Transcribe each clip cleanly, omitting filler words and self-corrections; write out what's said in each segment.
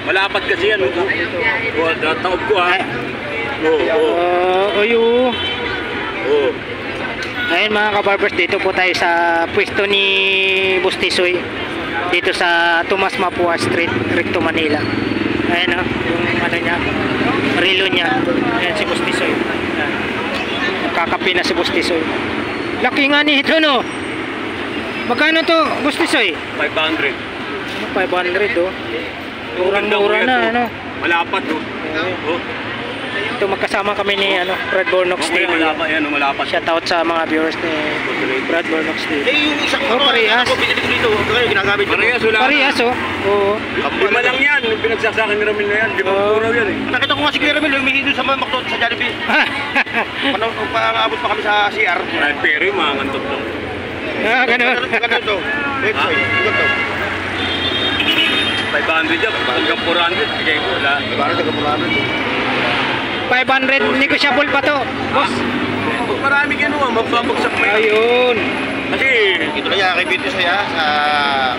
Malapad kasi yan. Taob ko ha. Oo. Ayun mga kabarbers, dito po tayo sa pwesto ni Bustisoy. Dito sa Tomas Mapua Street, Recto Manila. Ayun o, yung ano niya, relo niya. Ayan si Bustisoy. Nagkakape na si Bustisoy. Laki nga nito no. Magkano to Bustisoy? 500. 500 oh. Murang-mura na ano. Malapad oh. Ito magkasama kami ni Brad Bornox TV. Malapad. Shout out sa mga viewers ni Brad Bornox TV. Yung isang parehas. Pinili ko dito. Ginagamit ko. Parehas oh. Oo. Lima lang yan. Yung pinagsaksakan ni Ramil na yan. Limang yan eh. Nakita ko nga si Kuya Ramil. Humihi doon sa mga McDo sa Jollibee. Paabot pa kami sa CR. Pero yung mga ngantot lang. Ganun. Ganito. Ganito. 500 yan. Hanggang 400. Bigay ko. Wala. Hanggang 400. 500 negotiable pa to. Boss. Marami gano'n. Magbabagsak na yan. Ayun. Kasi ito na yan. Kay Binti Soya sa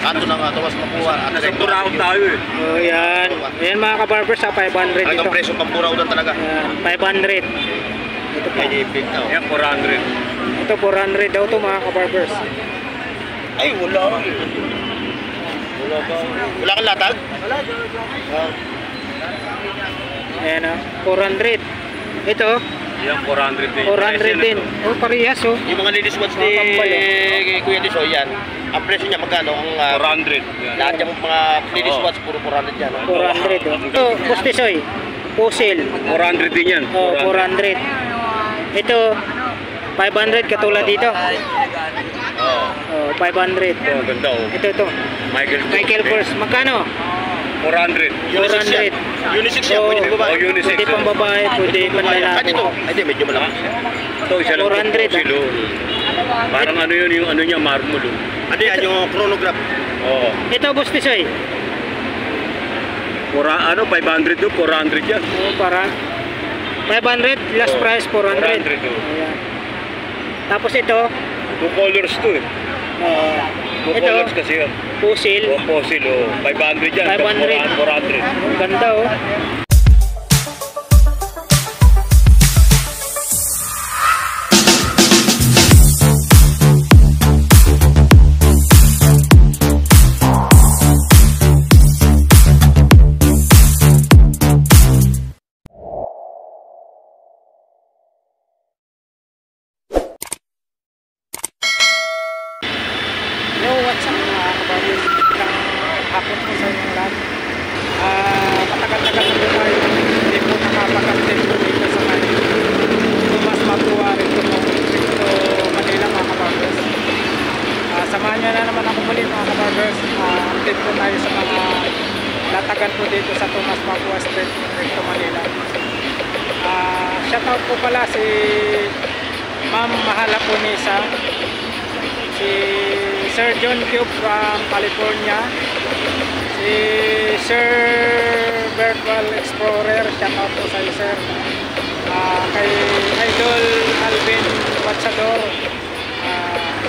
kanto ng Tomas Mapua. Nasa Purao tayo eh. Oh yan. Ayan mga kabarbers sa 500 ito. Hanggang presyo pang Purao lang talaga. 500. Ito pa. Yan 400. Ito 400 daw to mga kabarbers. Ay wala. Wala kang latag? Wala. Ayan o, 400. Ito, yan 400 din. 400 din. Oh, parehas oh. Yung mga ladies watch ni Kuya Diso yan. Ang presyo niya magkano? Ang 400. Lahat yung mga ladies watch puro 400 yan. 400 oh. Ito, Bustisoy. Puzzle. 400 din yan. Oh, 400. Ito, 500 katulad dito. Oh, 500. Oh, ganda oh. Ito. Michael Kors. Magkano? 400. 400. Unisex yan. Pwede pang babae. Pwede pang babae, pwede pang lalaki. Ay, medyo malaki. Ito, isa lang. 400. Parang ano yun, yung ano niya, marble. Ano yan, yung chronograph. Oo. Ito, Bustisoy. 500 doon, 400 yan. Oh, para 500, last price 400. 400 doon. Ayan. Tapos ito, 2 colors to eh. 2 colors kasi yan. Puzzle. Puzzle, 500 yan. 500. 400. Ang ganda oh. What's up mga kabarbers? Hapon po sa inyong lahat. Patagal-tagal na po tayo hindi po nakapag-update po dito sa Tomas Mapua Recto Manila mga kabarbers. Samahan nyo na naman ako muli mga kabarbers. Update po tayo sa mga latagan po dito sa Tomas Mapua Street Recto Manila. Shoutout po pala si Ma'am Mahala Punisa, si Sir John Cube from California, si Sir Virtual Explorer, shout out po sa iyo sir. Kay Idol Alvin Watsador,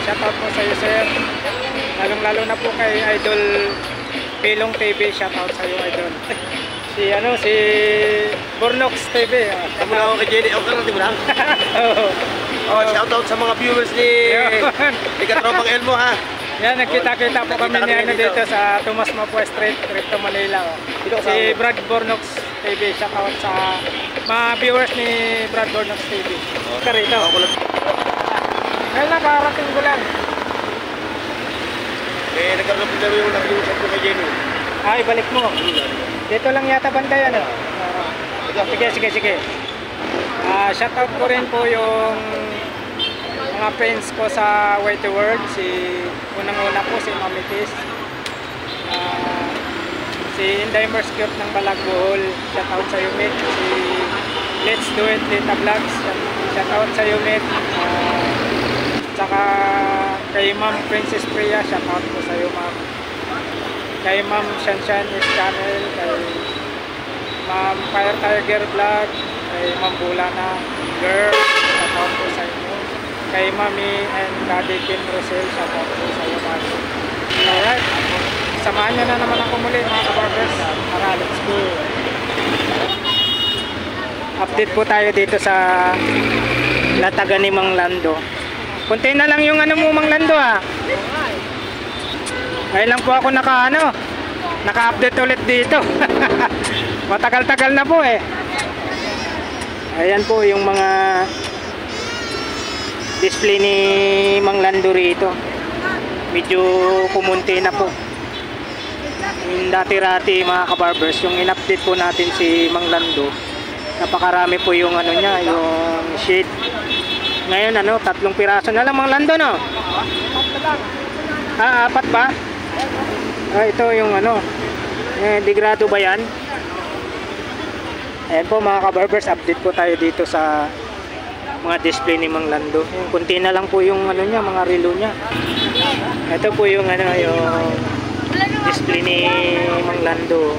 shout out po sa iyo sir. Lalong lalo na po kay Idol Pilong TV, shout out sa iyo idol. Si Bornox TV. Kamu na ako kay Jenny, okay lang, di mo lang? Shout out sa mga viewers ni Katropang Elmo ha. Yan, nagkita-kita po kami ni dito sa Tomas Mapua Street, Recto Manila. Si Brad Bornox TV, shout out sa mga viewers ni Brad Bornox TV. Karito. Ngayon na, kakarating ko lang. Nagkaroon po daw yung nag-iusap ko kay Jenny. Ibalik mo. Dito lang yata bantay ano. Sige. Shout out ko rin po yung mga friends ko sa White World. Unang-una po si Mamitis, si Inday Merskurt ng Balagbohol, shout out sa iyo mate. Si Let's Do It Tita Vlogs, shout out sa iyo mate. Saka kay Ma'am Princess Priya, shout out po sa iyo ma'am. Kay Ma'am Shanshan is Channel, kay Ma'am Fire Tiger Vlog, kay Ma'am Bulana Girl, shout out po sa inyo. Kay Mami and Daddy Kim Rosel, shout out po sa iyo ma'am. Alright, samahan nyo na naman ako muli mga kabarbers. Tara, let's go. update po tayo dito sa latagan ni Mang Lando. Kunti na lang yung ano mo, Mang Lando ha. Ngayon lang po ako naka-update ulit dito. Matagal-tagal na po eh. Ayan po yung mga display ni Mang Lando rito. Medyo kumunti na po. Yung dati-rati mga kabarbers, yung in-update po natin si Mang Lando, napakarami po yung ano niya, yung shade. Ngayon 3 piraso na lang Mang Lando, no? Ah, 4 ba? Ah, ito yung degrado ba yan? Ayan po mga kabarbers, update po tayo dito sa mga display ni Mang Lando. Yung kunti na lang po yung niya, mga relo niya. Ito po yung yung display ni Mang Lando.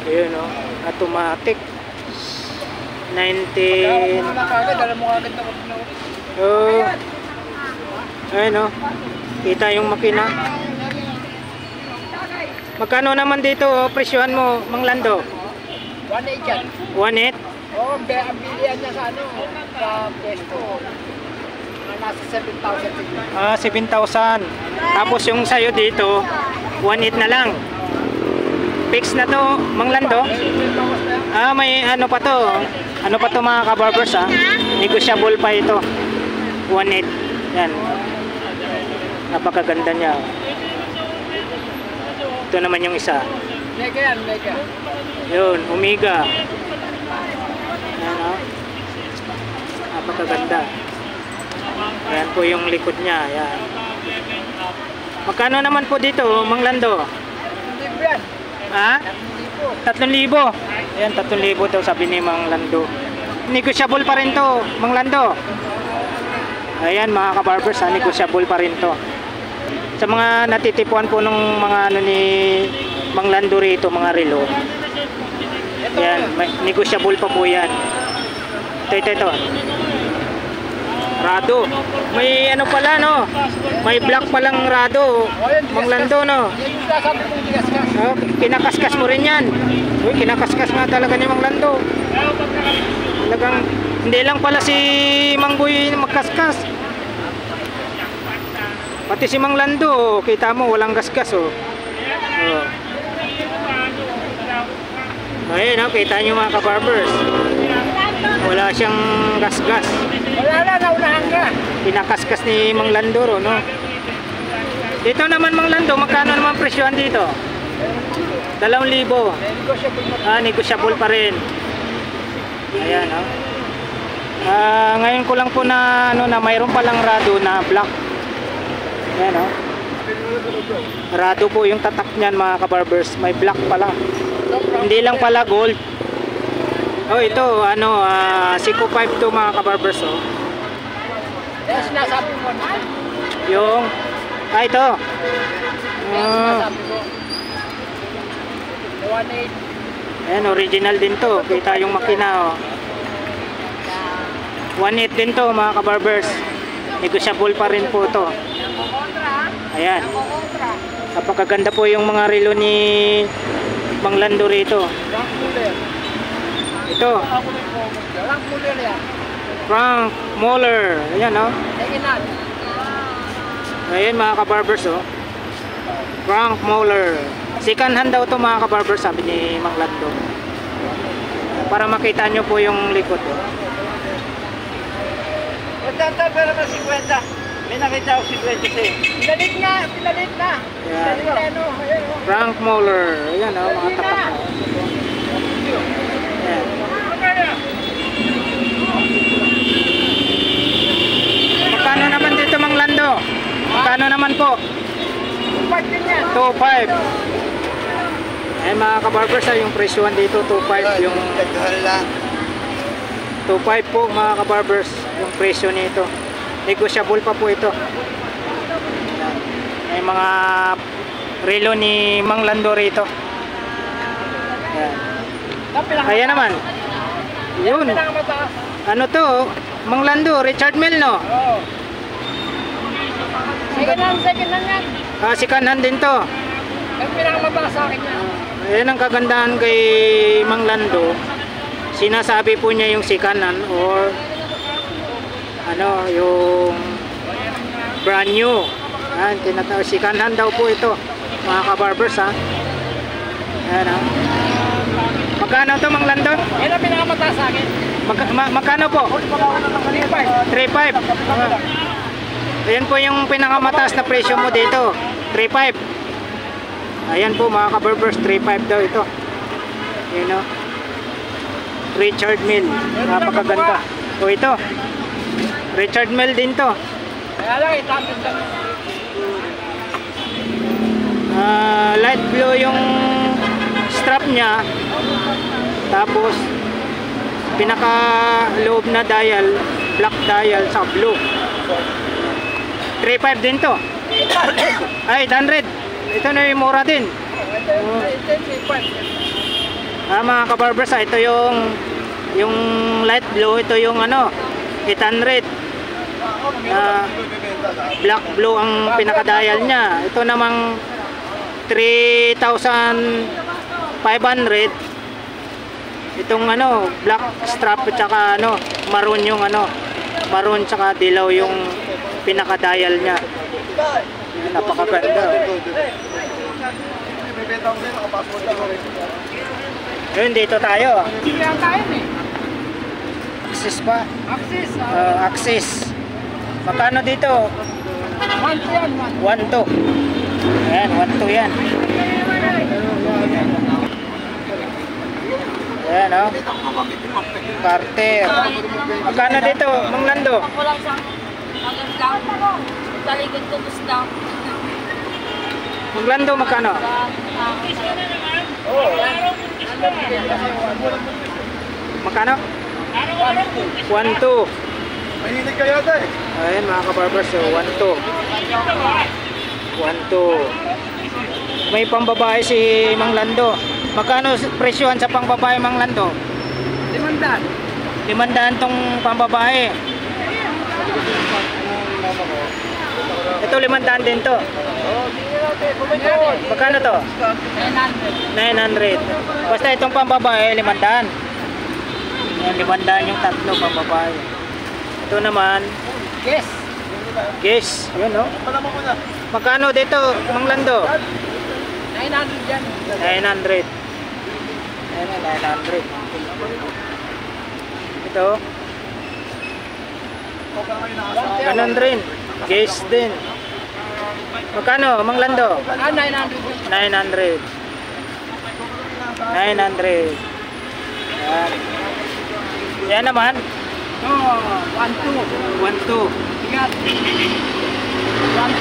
Ayun automatic 19. Oh. Ayun kita yung makina. Magkano naman dito presyohan mo, Mang Lando? 1.8 yan. 1.8? Oo, ang bilihan niya sa sa pwesto. Nasa 7,000 siguro. Ah, 7,000. Tapos yung sayo dito, 1.8 na lang. Fix na to, Mang Lando? Ah, may ano pa to. Ano pa to mga kabarbers Negotiable pa ito. 1.8. Yan. Napakaganda niya. Ito naman yung isa. Mega yan, mega. Yun, Omega. Yan napakaganda. Ayan po yung likod niya. Ayan. Magkano naman po dito, Mang Lando? Libre yan. Ha? 3,000. Ayan, 3,000 daw sabi ni Mang Lando. Negotiable pa rin to, Mang Lando. Ayan mga kabarbers, negotiable pa rin to. Sa mga natitipuan po ng mga ni Mang Lando rito, mga relo. Ayan, negotiable pa po yan. Ito. Rado. May pala may black palang rado, Mang Lando Yung sasabi kong tigas-gas. Kinakaskas mo rin yan. Uy, kinakaskas nga talaga ni Mang Lando. Talagang hindi lang pala si Mang Boy magkaskas. Pati si Mang Lando, kita mo walang gasgas Ayun kita nyo mga kabarbers. Wala siyang gasgas. Wala na, naunahan ka. Pinakaskas ni Mang Lando Dito naman Mang Lando, magkano naman presyohan dito? 2,000. Negotiable pa rin. Ayan ngayon ko lang po na mayroon palang rado na black. Ayan rado po yung tatak niyan mga kabarbers. May black pala. Hindi lang pala gold. Ito Seiko 5 to mga kabarbers Yes, sinasabi mo na. Yung ito. Sinasabi ko. 1.8. Ayan, original din to. Kita yung makina 1.8 din to mga kabarbers. Negotiable pa rin po to. Ayan. Napakaganda po yung mga relo ni Mang Lando rito. Ito. Frank Moller. Ayan Ayan mga kabarbers Frank Moller. Second hand daw to mga kabarbers, sabi ni Mang Lando. Para makita nyo po yung likod Pero na 50. May nakita ako 50 Pinalit na. Ayan. Frank Moller. Ayan mga tatak Ayan. Magkano naman dito Mang Lando? Magkano naman po? 2.5. Ayan mga kabarbers yung presyohan dito 2.5 yung 2.5 po mga kabarbers yung presyo nito. Negotiable pa po ito. May mga relo ni Mang Lando rito. Ayan naman. Yun. Ano to? Mang Lando, Richard Mille Second hand yan. Second hand din to. Ang pinakamataas sa akin yan. Ayan ang kagandahan kay Mang Lando. Sinasabi po niya yung sikanan or ano, yung brand new. Ayan, tinatawag sikanan daw po ito, mga kabarbers ha. Ayan ha. Magkano to, Mang Lando? Yan ang pinakamataas sa akin. Magkano po? 3.5. Ayan po yung pinakamataas na presyo mo dito. 3.5. Ayan po mga kabarbers, 3.5 daw ito. Ayan o. Richard Mille. Napakaganda. O ito. Richard Mille din to. Kaya lang, itapin lang. Light blue yung strap niya. Tapos pinaka loob na dial, black dial sa blue. 3.5 din to. Ay, 800. Ito na yung mura din. Mga kabarbers, ito yung light blue, ito yung ano, 800. Black blue ang pinaka-dial niya. Ito namang 3,500. Itong ano, black strap at saka ano, maroon yung ano, maroon tsaka dilaw yung pinaka-dial niya. Napakaganda. Yun, dito tayo. Kaya tayo eh. Axis pa. Axis. Axis. Magkano dito? 1 yan, 1 to. Ayan, 1 to yan. Ayan o. Carter. Magkano dito, Mang Lando? Ako lang siyang magandang talikod ko gusto. Mang Lando, magkano? Magkano? 1 to. Mahilig ka yata eh. Ayan mga kabarbers, so 1 to. 1 to. May pambabae si Mang Lando. Magkano presyohan sa pangbabae, Mang Lando? 500. 500 tong pambabae. Ito 500 din to. Magkano to? 900. Basta itong pambabae 500. Yan, 500 yung tatlo pambabae. Ito naman Yes. Guess, yun no? Magkano dito, Mang Lando? 900 yan. 900. Ayan, 900. Ito. Ganon rin. Guess din. Magkano, Mang Lando? 900. 900. 900. Yan. Yan naman. Oh, 1-2. 1-2. Bigat. 1-2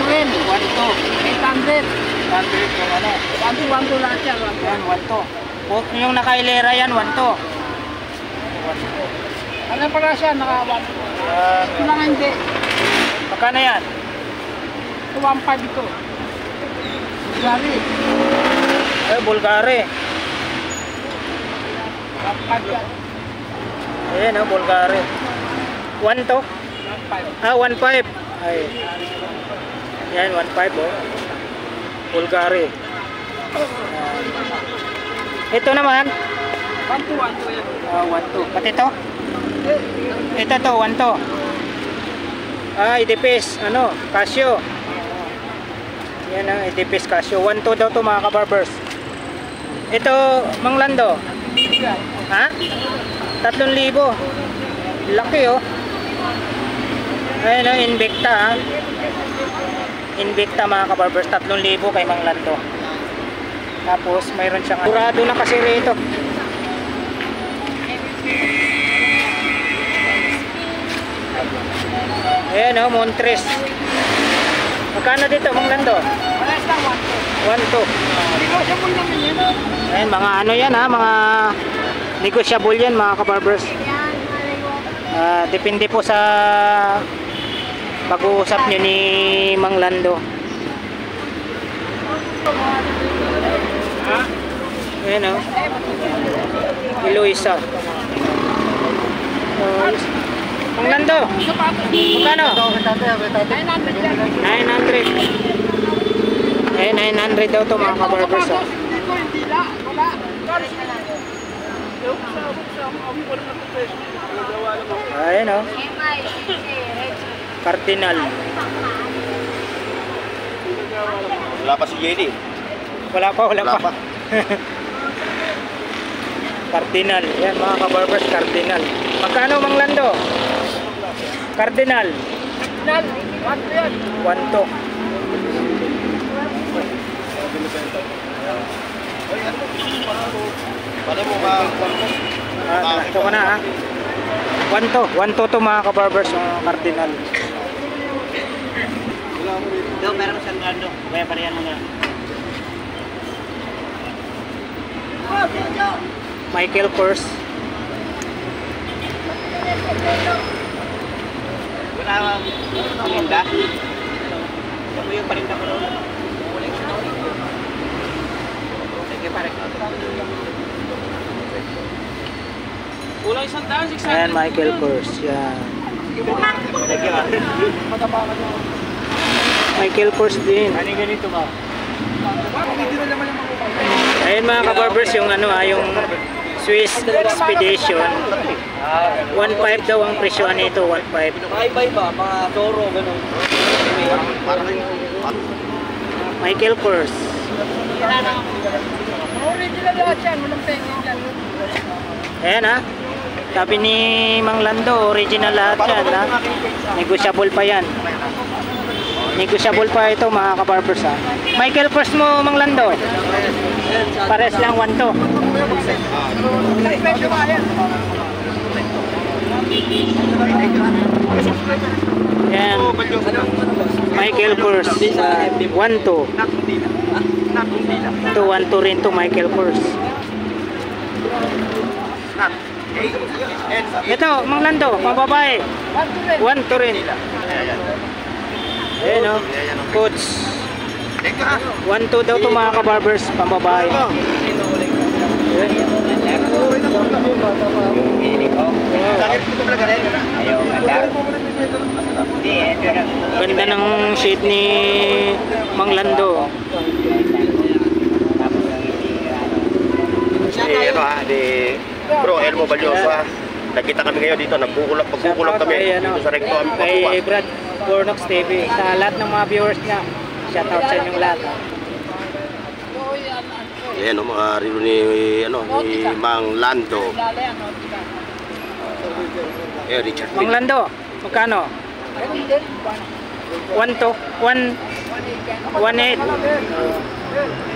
in. 1-2. 800. 100 yung ano. 1-2 lahat yan. Yan, 1-2. Yung nakailera yan, 1-2. Ano pala siya? Naka-1-2. Yan. Ito lang hindi. Magkano yan? Ito 1-5 ito. Gari. Eh, Bulgari. 1-5 yan. Ayan, oh, Bulgari. 1 to? 1-5. Ah, 1.5. Ay. Yan, 1.5 oh. Bulgari. Ito naman. 1-2 yan. Ah, 1.2. Pati ito? Ito to, 1 to. Ah, Idipis. Ano? Casio. Yan ang Idipis Casio. 1.2 daw to mga kabarbers. Ito, Mang Lando. Ha? 3,000. Laki oh. Ayan oh, Invicta ha. Invicta mga kabarbers, 3,000 kay Mang Lando. Tapos mayroon siyang kurado na kasi rito. Ayan oh, Montres. Magkano dito, Mang Lando? Pares lang 1-2. 1.2. Negotiable naman yan. Ayan, mga ano yan ha, mga negotiable yan mga kabarbers. Depende po sa pag-uusap nyo ni Mang Lando. Ayan o. Eloisa. Mang Lando, magkano? 900 yan. 900. Eh, 900 daw to mga kabarbers. Dila, wala. Ayan o. Cardinal. Wala pa si Jenny. Wala pa. Cardinal. Yan mga kabarbers, Cardinal. Magkano Mang Lando? Cardinal. Nal, ano yan? 1-2. Paano mo ba? Ito ko na ha. 1-2 to mga kabarbers, mga Cardinal. Ito, meron siyang gando. Kaya parehan mo na. Michael Kors. Wala ang hinda. Ito yung parinda ko doon. Sige, pare. Kulang 1,600. Ayan, Michael Kors. Yan. Michael Kors din. Ano ganito ba? Ayun mga kabarbers, yung ano yung Swiss Expedition. 1.5 daw ang presyo nito, 1.5. Bye-bye ba? Mga Toro, gano'n. Michael Kors. Original lahat yan, walang pengen yan. Ayan ha. Sabi ni Mang Lando, original lahat yan ha. Negotiable pa yan. Negotiable pa ito mga kabarbers ha. Michael Kors mo Mang Lando. Pares lang 1-2. Medyo ba yan? Yan. Michael Kors. 1-2. Ito 1-2 rin to Michael Kors. Ito, Mang Lando, pambabae. 1-2 rin. Ayan o, coach. 1-2 daw to mga kabarbers, pambabae. Ganda ng shade ni Mang Lando. Bro, Elmo Balyoso ha. Nagkita kami ngayon dito, nagkukulap kami dito sa Recto Kay Brad Bornox TV, sa lahat ng mga viewers niya. Shout out sa inyong lahat. Ayan o, mga rilo ni Mang Lando. Richard Mang Lando, magkano? 1-2, 1-8.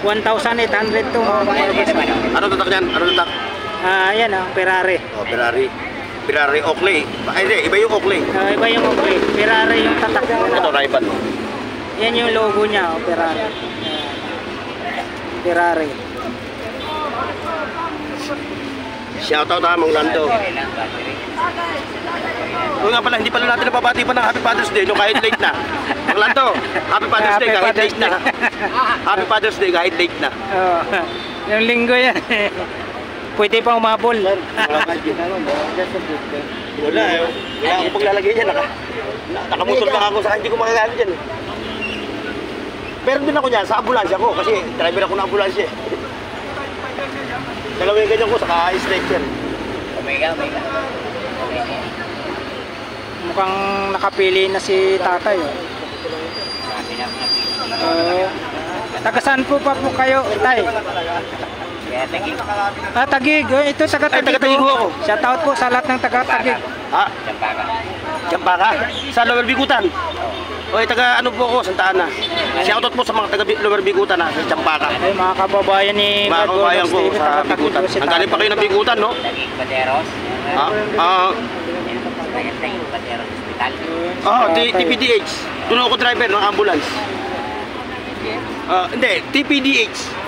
1,800 to mga kabarbers. Ano tatak yan? Ano tatak? Ayan Ferrari. Oh, Ferrari Oakley. Ay, hindi, iba yung Oakley. Iba yung Oakley. Ferrari yung tatak. Ito, Ray-Ban. Yan yung logo niya, Ferrari. Ferrari. Shoutout ha, Mang Lando. Oo nga pala, hindi pala natin napabati pa ng Happy Father's Day, no, kahit late na. Mang Lando, Happy Father's Day, kahit late na. Happy Father's Day, kahit late na. Yung linggo yan. Pwede pa umabol. Wala eh. Wala akong paglalagay dyan. Nakamutol lang ako sa hindi ko makakali dyan. Meron din ako dyan sa ambulansya ko kasi driver ako ng ambulansya eh. Dalawa yung ganyan ko saka stretcher. Omega. Mukhang nakapili na si tatay. Taga saan po pa po kayo, tay? Tagig. Ito taga-Tagig. Taga-Tagig ho ako. Shout out po sa lahat ng taga-Tagig. Jampaka. Sa Lower Bigutan. O, taga ano po ako, Santa Ana. Shoutout po sa mga taga Lower Bigutan sa Jampaka. Ay, mga kababayan ni mga kababayan ko sa Bigutan. Ang galing pa kayo ng Bigutan, no? TPDH. Doon ako driver ng ambulance. Hindi, TPDH.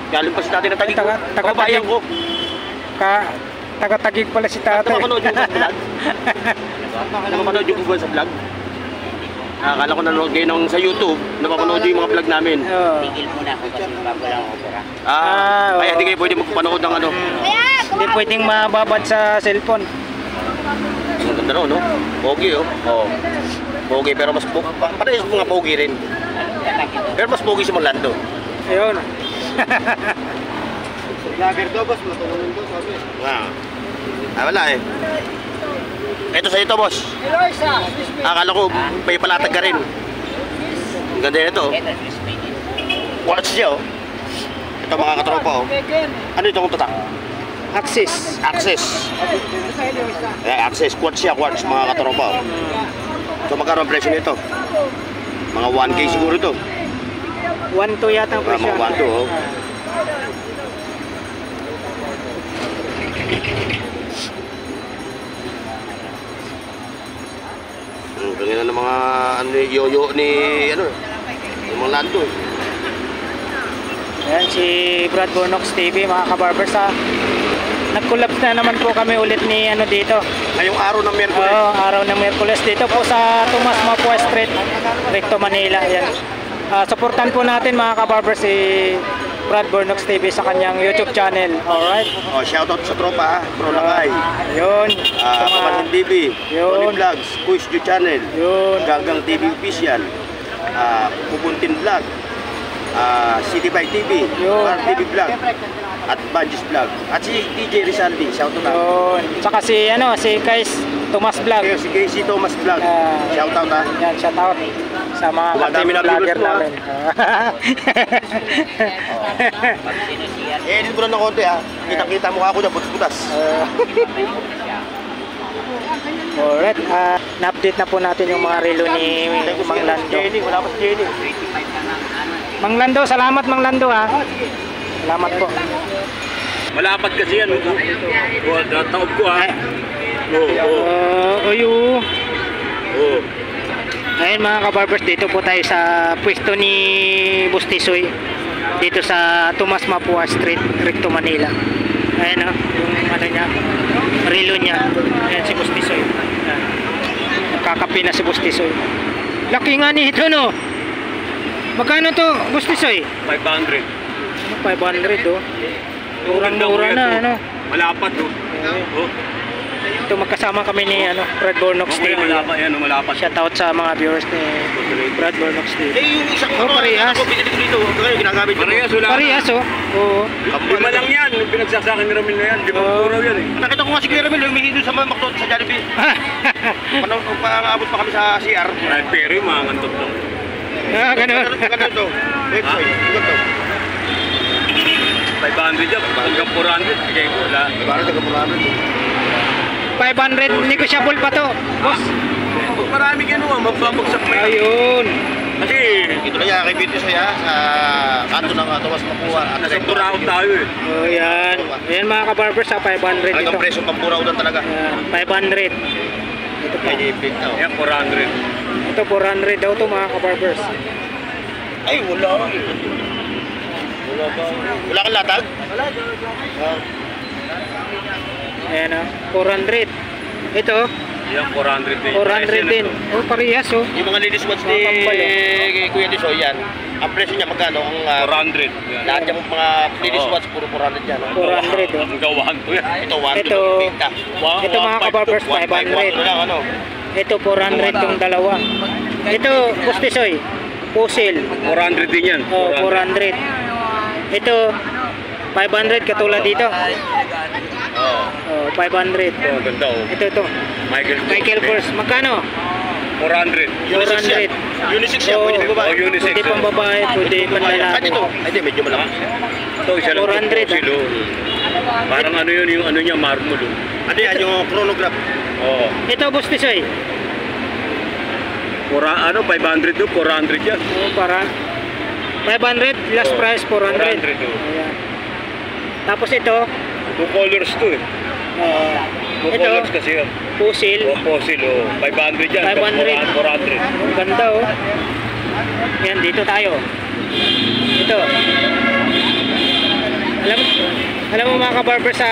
Galing pa si tatay na Tagig ko. Kababayan ko. Taga-Tagig pala si tatay. Napapanood yung sa vlog. Napapanood yung Google sa vlog. Akala ko nanonood kayo sa YouTube. Napapanood yung mga vlog namin. Tigil muna ako kasi bago lang ako pera. Kaya hindi kayo pwede magpapanood ng ano. Hindi pwedeng mababad sa cellphone. Ang ganda no? Pogi oh. Pogi pero mas parehas mga pogi rin. Pero mas pogi si Mang Lando. Ayun. Lager daw, boss. Matulungan daw, sabi. Wala eh. Ito sa ito, boss. Eloisa, Akala ko may palatag ka rin. Ang ganda nito. oh. Ito, crispy din. Quartz siya oh. Ito mga katropa oh. Ano ito kung tatak? Axis. Access. Access. Quartz siya, quartz mga katropa oh. So magkano ang presyo nito? Mga 1K siguro ito. 1-2 yata ang presyo. Mga 1 to oh. Ganyan ng mga ano, yoyo ni ano, yung mga lando. Ayan si Brad Bornox TV mga kabarbers ha. Nag-collab na naman po kami ulit ni ano dito. Ngayong araw ng Miyerkules. Oo, araw ng Miyerkules dito po sa Tomas Mapua Street, Recto Manila. Ayan. Supportan po natin mga kabarbers si Brad Bornox TV sa kanyang YouTube channel. Alright. Oh, shoutout sa tropa, Bro Lakay. Yun. Papansin TV, Yun. Tony Vlogs, Quiz Ju Channel, Yun. Gagang TV Official, Pupuntin Vlog, City by TV, Yun. Mar TV Vlog, at Banjis Vlog. At si DJ Rizaldi, shoutout na. Yun. Tsaka si ano, si Kais Tomas Vlog. Si Casey Thomas Vlog, shoutout ha. Yan, shout out sa mga Madami na vlogger viewers mo, namin. Edit ko lang ng konti ha. Kita-kita mukha ko dyan, butas-butas. Alright, na-update na po natin yung mga relo ni Mang Lando. Jenny, wala pa si Jenny. Mang Lando, salamat Mang Lando ha. Salamat po. Malapad kasi yan. Taob ko ha. Oo. Oyo. Oo. Ayun mga kabarbers, dito po tayo sa pwesto ni Bustisoy. Dito sa Tomas Mapua Street, Recto Manila. Ayun o, yung ano niya, relo niya. Ayan si Bustisoy. Ayan. Nakakapi na si Bustisoy. Laki nga nito no. Magkano to Bustisoy? 500. 500 oh. Murang-mura na ano. Malapad oh. Oh. Ito magkasama kami ni ano, Brad Bornox Okay, TV. malapad yan, malapad. Shout out sa mga viewers ni Brad Bornox TV. Yung isang parehas. ako binili ko dito, ngayon ginagamit ko. Parehas, wala. Parehas oh. Oo. Lima lang yan. Yung pinagsasakin ni Ramil na yan. 5 puraw yan eh. Nakita ko nga si Kuya Ramil, humingi doon sa mga McDonald's sa Jollibee. Pang-abot pa kami sa CR. Ay, pero yung mga kantot lang. Ganun. Ganun to. Ganun to. 500 yan. Hanggang 400. Sige ko, wala. Parang taga-pulanan to. 500 negotiable pa to. Boss. Pag marami gano'n, magbabagsak mo yan. Ayun. Kasi, Ito na yan, kay Bito Soya sa kanto ng Tomas Mapua. nasa Puraw tayo eh. Oh, yan. Ayan mga kabarbers sa 500 ito. Hanggang presyo pampuraw doon talaga. 500. Ito pa. Pwede i-pick na. Yan, 400. Ito 400 daw to mga kabarbers. Ay, wala. Wala kang latag? Ayan ah. 400. Ito. Yan, 400 din. 400 din. Oh, parehas oh. Yung mga ladies watch ni Kuya Tisoy yan, ang presyo niya magkano? Ang 400. Yan. lahat yung mga ladies Oo. watch puro 400 yan. 400 oh. Ang gawahan ko yan. Ito 1 Ito. Ito mga kabarbers 1 500. lang ano. Ito 400 yung dalawa. Ito Bustisoy. Pusil. 400 din yan. Oh, 400. Ito 500 katulad dito. Oo. Oh, 500. Oh, ganda oh. Ito. Michael Kors. Magkano? 400. Unisex yan. Unisex yan, pwede pa ba? Oh, unisex. Pwede pang babae, pwede pang Ay, lalaki. ito. Ay, di, medyo malaki. Ito, isa lang 400, silo. Parang ano yun, yung ano niya, marmol. Oh. Ano yan, yung chronograph. Oo. Ito Bustisoy. 500 doon, 400 yan. Oh, para 500 last price 400. 400 oh. Ayan. Tapos ito, 2 colors to eh. 2 ito colors kasi yan. pusil. Oh, fossil oh. 500 yan. 500. 400. Ang ganda oh. Yan dito tayo. Ito. Alam mo mga kabarber sa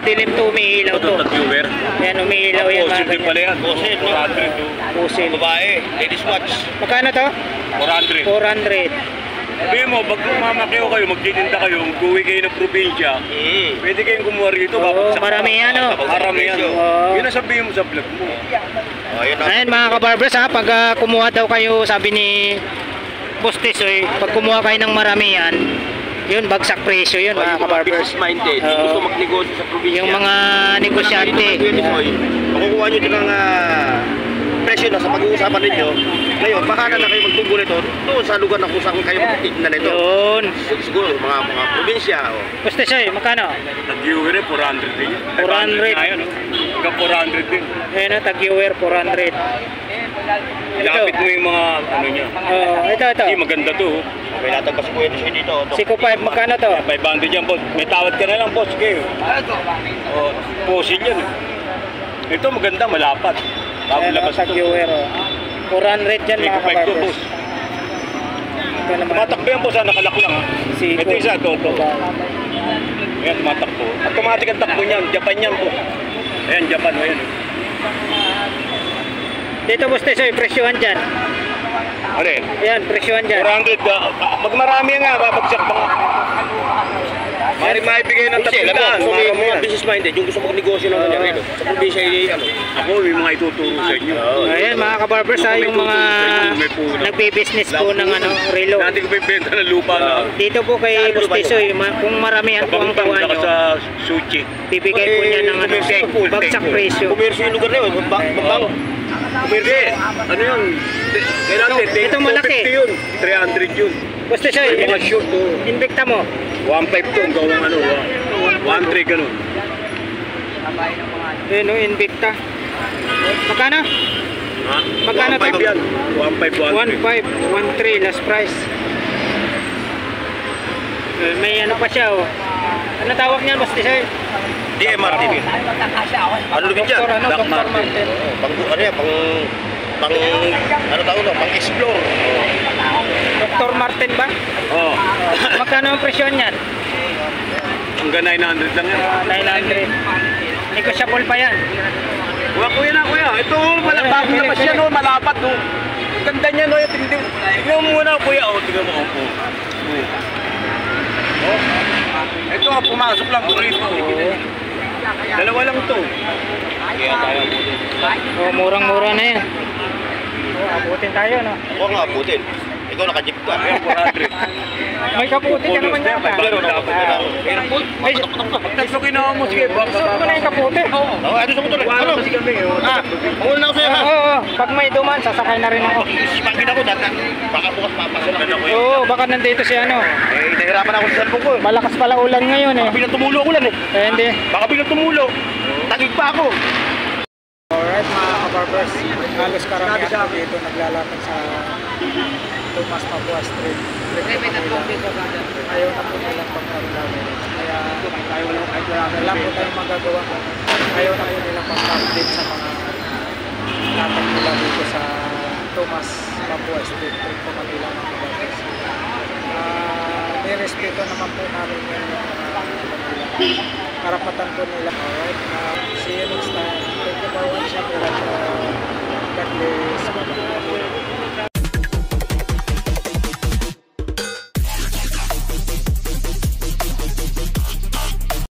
dilim to umiilaw to. Ito, viewer. Yan umiilaw yan. Fossil din pala yan. Fossil, no? 400 oh. Pusil. Babae, ladies watch. Magkano to? 400. 400. Sabihin mo, pag mamakyaw kayo, magtitinda kayo, mag-uwi kayo ng probinsya, pwede kayong kumuha rito. Oo, babagsak. marami yan oh. Marami yan. Oo. Yun ang sabihin mo sa vlog mo. Oh, yun Ayan mga kabarbers ha, pag kumuha daw kayo, sabi ni Bustisoy, pag kumuha kayo ng maramihan, Yun, bagsak presyo yun mga Yung mga kabarbers. business minded, yung Oo. gusto magnegosyo sa probinsya. Yung mga negosyante. Makukuha nyo din ang presyo na sa pag-uusapan ninyo. Ngayon, baka na kayo magtubo nito doon sa lugar na kung saan kayo magtitignan nito. Yun. Siguro, mga probinsya. Basta siya magkano? Tag-viewer 400 din yun. 400. Ayun, no? Hanggang 400 din. Ayan na, tag-viewer 400. Ilapit mo yung mga ano niya. Ito. Hindi, maganda to. oh. May latagpas po ito siya dito. Siko 5, magkano to? 500 yan, boss. May tawad ka na lang, boss. Kayo. Oh, pusin yan. Ito maganda, malapat. Bago Ayan, labas ito. tag-viewer. 400 dyan mga 5 to, kabarbers. boss. Ito naman. Tumatakbo yan, boss. Nakalak lang. Ha? Siko. Ito isa, ito. Ayan, tumatakbo. Automatic ang takbo niyan. Japan yan, boss. Ayan, Japan. Ayan. Dito boss Tesoy, presyohan dyan. Ano eh? Ayan, presyohan dyan. 400. Magmarami nga, babagsak pa nga. Mari maibigay ng Kasi, alam 300. mo, kung may Marami mga yan. business minded, yung gusto magnegosyo ng kanya rito, sa probinsya, ano. Ako, may mga ituturo sa inyo. Ayan mga kabarbers ha, yung mga nagbe-business po ng relo. Dati ko may benta ng lupa na. Dito po kay Boss Tesoy, kung maramihan po ang Kabangtang, kuha saka nyo, sa sushi. bibigay po niya ng bagsak presyo. Commercial yung lugar na yun, babang. Hindi. Ano yun? Kailangan Ito malaki. 250 yun. 300 yun. Boss Tesoy, May mga short to. Invicta mo. 1.5 to. Ang gawang ano. 1.3 ganun. Ayan o, Invicta. Magkano? Ha? Magkano to? 1.5 yan. 1.5, 1.3. 1.5, 1.3 last price. May ano pa siya oh. Ano tawag niyan Boss Tesoy? DMR TV. Ano lumit yan? Doktor, Doc Dr. Martin. Martin. Pang, ano yan, pang, ano tawag na, pang explore. Dr. Martin ba? Oo. Magkano ang presyo niyan? Hanggang 900 lang yan. 900. Negotiable pa yan. Kuya na kuya. Ito, bago labas yan. Oh, malapat. Oh. Ganda niya. No, tingnan mo muna kuya. Oh, tingnan mo. Oh. Ito, pumasok lang dito. Dalawa lang ito. Kaya tayo abutin. Oh, murang-mura na yan. Oh, abutin tayo no. Ako nga abutin. Ikaw nakajip ka. Ayan, 400. May kaputi ka naman yata. Ay, Gusto ginawa mo, sige. gusto ko na yung kaputi. Oo. Oh, ano sa motor? Wala Ano? kasi kami. Mawala na ako sa'yo ha. Oo, pag may duman, sasakay na rin ako. Sipagin ako dati. Baka bukas papasok na ako. Oo, baka nandito si ano. Eh, nahirapan ako sa cellphone ko. Malakas pala ulan ngayon eh. Baka biglang tumulo ako lang eh. Eh, hindi. Baka biglang tumulo. Tagig pa ako. Alright mga kabarbers, halos karamihan po dito naglalapit sa Tomas Papua Street. Ayaw na po nilang pagkakulawin. Kaya wala po tayong magagawa. Ayaw na po nilang pag-update sa mga latag nila dito sa Tomas Papua Street. Ito Manila mga kabarbers. Nirespeto naman po namin yung karapatan po nila. Alright, see you next time. Thank you for watching. God bless.